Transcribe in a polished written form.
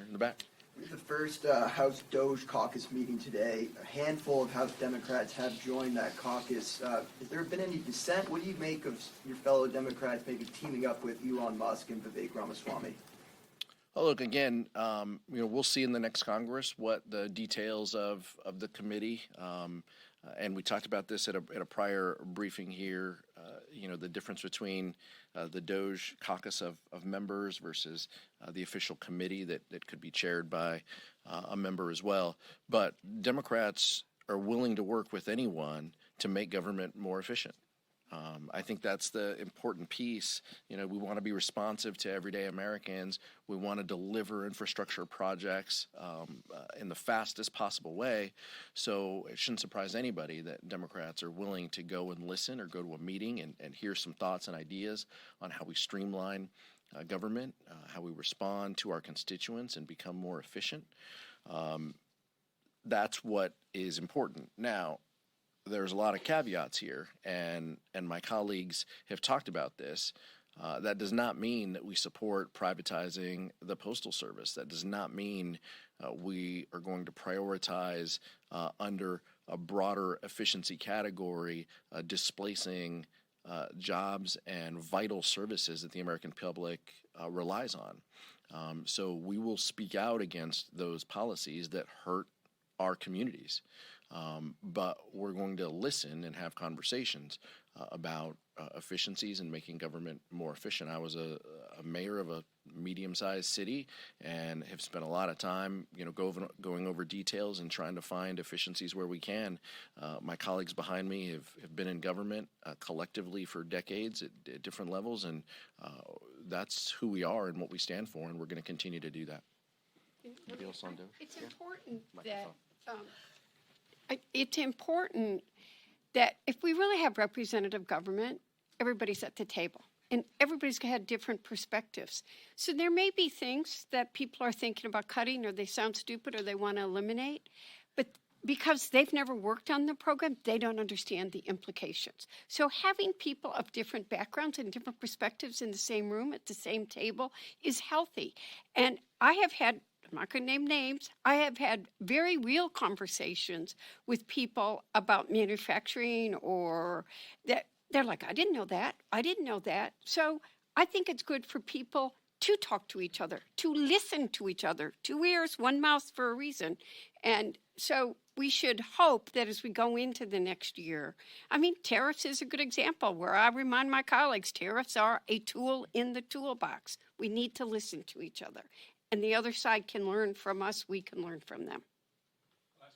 in the back. The first House DOGE caucus meeting today. A handful of House Democrats have joined that caucus. Has there been any dissent? What do you make of your fellow Democrats maybe teaming up with Elon Musk and Vivek Ramaswamy? Oh, look, again, we'll see in the next Congress what the details of the committee, and we talked about this at a prior briefing here, the difference between the DOGE caucus of members versus the official committee that could be chaired by a member as well. But Democrats are willing to work with anyone to make government more efficient. I think that's the important piece. We want to be responsive to everyday Americans. We want to deliver infrastructure projects in the fastest possible way. So it shouldn't surprise anybody that Democrats are willing to go and listen or go to a meeting and hear some thoughts and ideas on how we streamline government, how we respond to our constituents and become more efficient. That's what is important. Now, there's a lot of caveats here, and my colleagues have talked about this. That does not mean that we support privatizing the Postal Service. That does not mean we are going to prioritize under a broader efficiency category, displacing jobs and vital services that the American public relies on. So we will speak out against those policies that hurt our communities. But we're going to listen and have conversations about efficiencies and making government more efficient. I was a mayor of a medium-sized city and have spent a lot of time, going over details and trying to find efficiencies where we can. My colleagues behind me have been in government collectively for decades at different levels, and that's who we are and what we stand for, and we're going to continue to do that. It's important that it's important that if we really have representative government, everybody's at the table and everybody's had different perspectives. So there may be things that people are thinking about cutting or they sound stupid or they want to eliminate, but because they've never worked on the program, they don't understand the implications. So having people of different backgrounds and different perspectives in the same room at the same table is healthy. And I have had, I'm not going to name names, I have had very real conversations with people about manufacturing or that they're like, I didn't know that. So I think it's good for people to talk to each other, to listen to each other. 2 ears, 1 mouth for a reason. And so we should hope that as we go into the next year, tariffs is a good example where I remind my colleagues, tariffs are a tool in the toolbox. We need to listen to each other. And the other side can learn from us, we can learn from them.